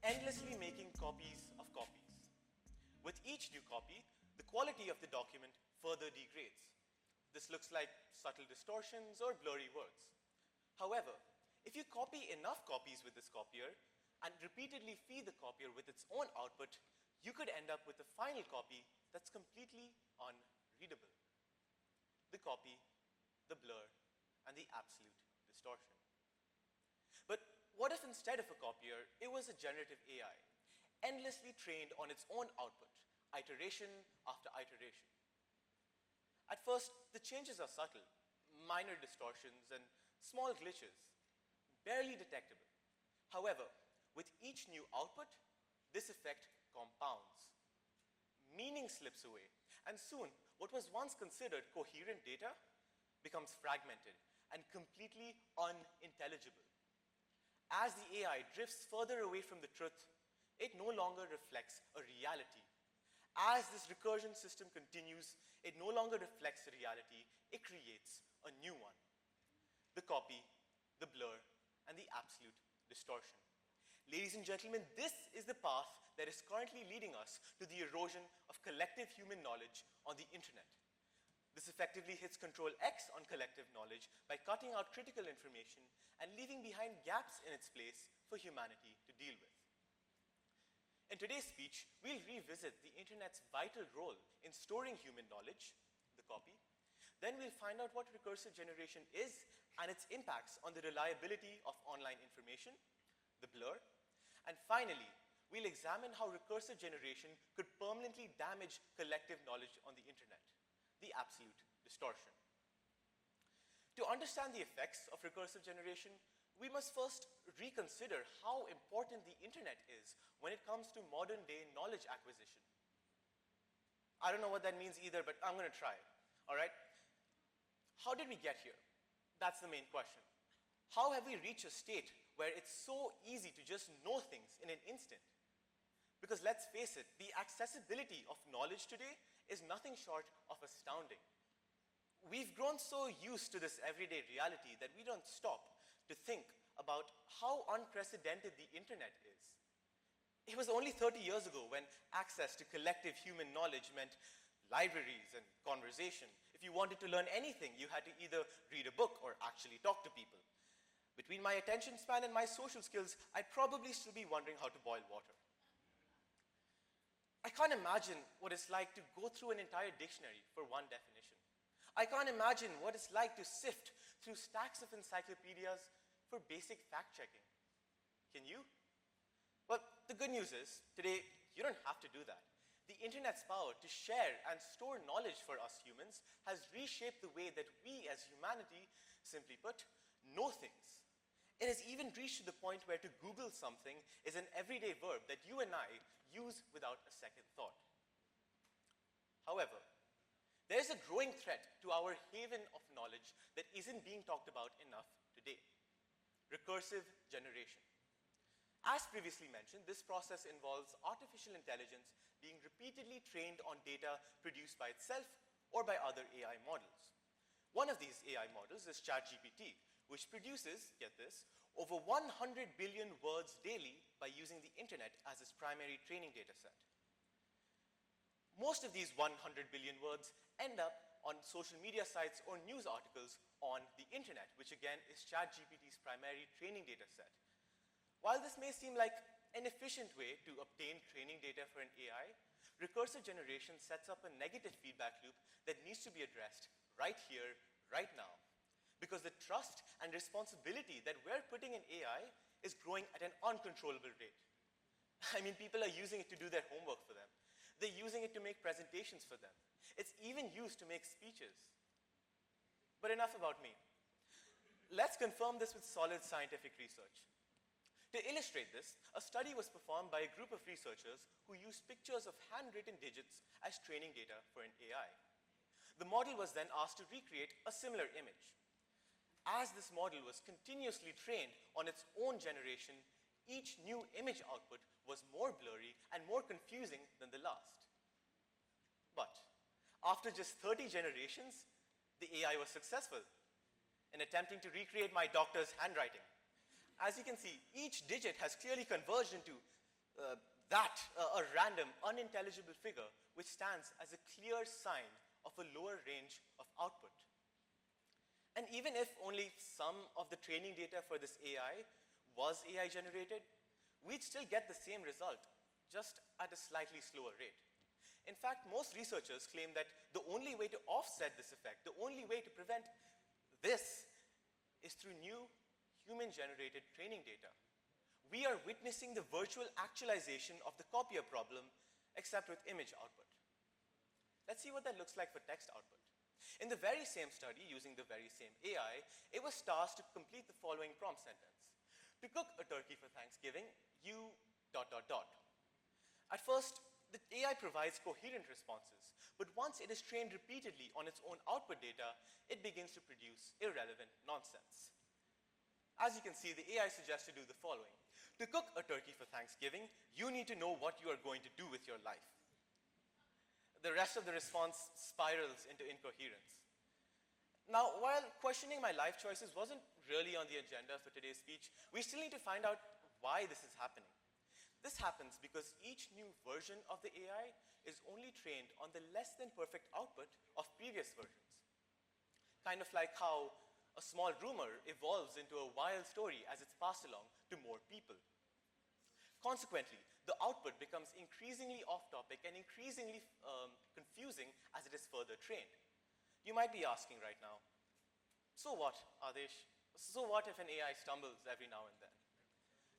endlessly making copies of copies. With each new copy, the quality of the document further degrades. This looks like subtle distortions or blurry words. However, if you copy enough copies with this copier and repeatedly feed the copier with its own output, you could end up with a final copy that's completely unreadable. The copy, the blur, and the absolute distortion. But what if instead of a copier, it was a generative AI, endlessly trained on its own output, iteration after iteration? At first, the changes are subtle, minor distortions and small glitches, barely detectable. However, with each new output, this effect compounds. Meaning slips away, and soon, what was once considered coherent data becomes fragmented and completely unintelligible. As the AI drifts further away from the truth, it no longer reflects a reality. As this recursion system continues, it no longer reflects a reality, it creates a new one. The copy, the blur, and the absolute distortion. Ladies and gentlemen, this is the path that is currently leading us to the erosion of collective human knowledge on the internet. This effectively hits Control X on collective knowledge by cutting out critical information and leaving behind gaps in its place for humanity to deal with. In today's speech, we'll revisit the internet's vital role in storing human knowledge, the copy. Then we'll find out what recursive generation is and its impacts on the reliability of online information, the blur. And finally, we'll examine how recursive generation could permanently damage collective knowledge on the internet, the absolute distortion. To understand the effects of recursive generation, we must first reconsider how important the internet is when it comes to modern day knowledge acquisition. I don't know what that means either, but I'm going to try, all right? How did we get here? That's the main question. How have we reached a state where it's so easy to just know things in an instant? Because let's face it, the accessibility of knowledge today is nothing short of astounding. We've grown so used to this everyday reality that we don't stop to think about how unprecedented the internet is. It was only 30 years ago when access to collective human knowledge meant libraries and conversation. If you wanted to learn anything, you had to either read a book or actually talk to people. Between my attention span and my social skills, I'd probably still be wondering how to boil water. I can't imagine what it's like to go through an entire dictionary for one definition. I can't imagine what it's like to sift through stacks of encyclopedias for basic fact-checking. Can you? Well, the good news is, today, you don't have to do that. The internet's power to share and store knowledge for us humans has reshaped the way that we as humanity, simply put, know things. It has even reached to the point where to Google something is an everyday verb that you and I use without a second thought. However, there is a growing threat to our haven of knowledge that isn't being talked about enough today: recursive generation. As previously mentioned, this process involves artificial intelligence being repeatedly trained on data produced by itself or by other AI models. One of these AI models is ChatGPT, which produces, get this, over 100 billion words daily by using the internet as its primary training data set. Most of these 100 billion words end up on social media sites or news articles on the internet, which again is ChatGPT's primary training data set. While this may seem like an efficient way to obtain training data for an AI, recursive generation sets up a negative feedback loop that needs to be addressed right here, right now. Because the trust and responsibility that we're putting in AI is growing at an uncontrollable rate. I mean, people are using it to do their homework for them. They're using it to make presentations for them. It's even used to make speeches. But enough about me. Let's confirm this with solid scientific research. To illustrate this, a study was performed by a group of researchers who used pictures of handwritten digits as training data for an AI. The model was then asked to recreate a similar image. As this model was continuously trained on its own generation, each new image output was more blurry and more confusing than the last. But after just 30 generations, the AI was successful in attempting to recreate my doctor's handwriting. As you can see, each digit has clearly converged into a random, unintelligible figure which stands as a clear sign of a lower range of output. And even if only some of the training data for this AI was AI generated, we'd still get the same result, just at a slightly slower rate. In fact, most researchers claim that the only way to offset this effect, the only way to prevent this, is through new human-generated training data. We are witnessing the virtual actualization of the copier problem, except with image output. Let's see what that looks like for text output. In the very same study, using the very same AI, it was tasked to complete the following prompt sentence. To cook a turkey for Thanksgiving, you ... At first, the AI provides coherent responses, but once it is trained repeatedly on its own output data, it begins to produce irrelevant nonsense. As you can see, the AI suggests to do the following. To cook a turkey for Thanksgiving, you need to know what you are going to do with your life. The rest of the response spirals into incoherence. Now, while questioning my life choices wasn't really on the agenda for today's speech, we still need to find out why this is happening. This happens because each new version of the AI is only trained on the less than perfect output of previous versions. Kind of like how a small rumor evolves into a wild story as it's passed along to more people. Consequently, the output becomes increasingly off-topic and increasingly confusing as it is further trained. You might be asking right now, so what, Adesh? So what if an AI stumbles every now and then?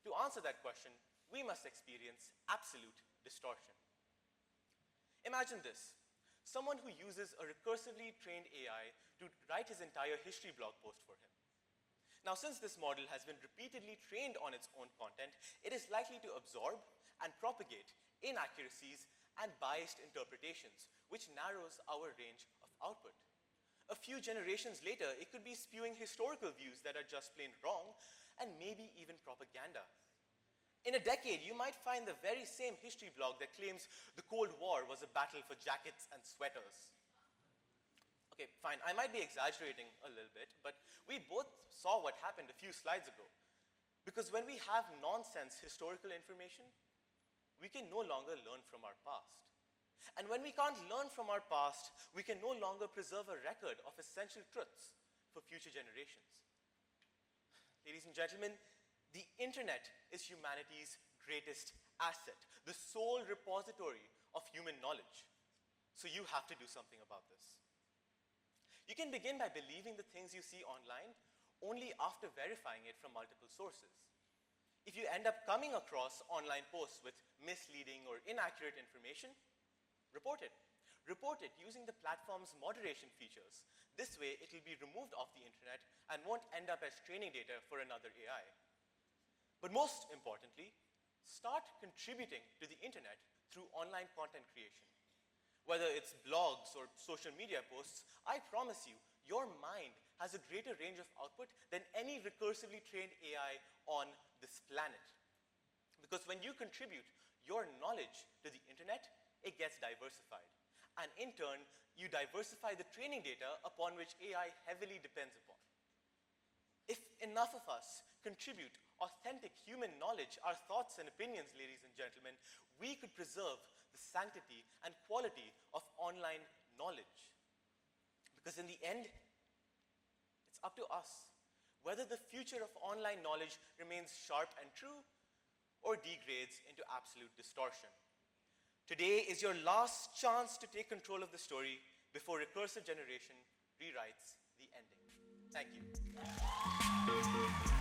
To answer that question, we must experience absolute distortion. Imagine this. Someone who uses a recursively trained AI to write his entire history blog post for him. Now, since this model has been repeatedly trained on its own content, it is likely to absorb and propagate inaccuracies and biased interpretations, which narrows our range of output. A few generations later, it could be spewing historical views that are just plain wrong, and maybe even propaganda. In a decade, you might find the very same history blog that claims the Cold War was a battle for jackets and sweaters. Okay, fine, I might be exaggerating a little bit, but we both saw what happened a few slides ago. Because when we have nonsense historical information, we can no longer learn from our past. And when we can't learn from our past, we can no longer preserve a record of essential truths for future generations. Ladies and gentlemen, the internet is humanity's greatest asset, the sole repository of human knowledge. So you have to do something about this. You can begin by believing the things you see online only after verifying it from multiple sources. If you end up coming across online posts with misleading or inaccurate information, report it. Report it using the platform's moderation features. This way, it will be removed off the internet and won't end up as training data for another AI. But most importantly, start contributing to the internet through online content creation. Whether it's blogs or social media posts, I promise you, your mind has a greater range of output than any recursively trained AI on this planet. Because when you contribute your knowledge to the internet, it gets diversified. And in turn, you diversify the training data upon which AI heavily depends upon. If enough of us contribute authentic human knowledge, our thoughts and opinions, ladies and gentlemen, we could preserve the sanctity and quality of online knowledge. Because in the end, it's up to us whether the future of online knowledge remains sharp and true or degrades into absolute distortion. Today is your last chance to take control of the story before recursive generation rewrites the ending. Thank you.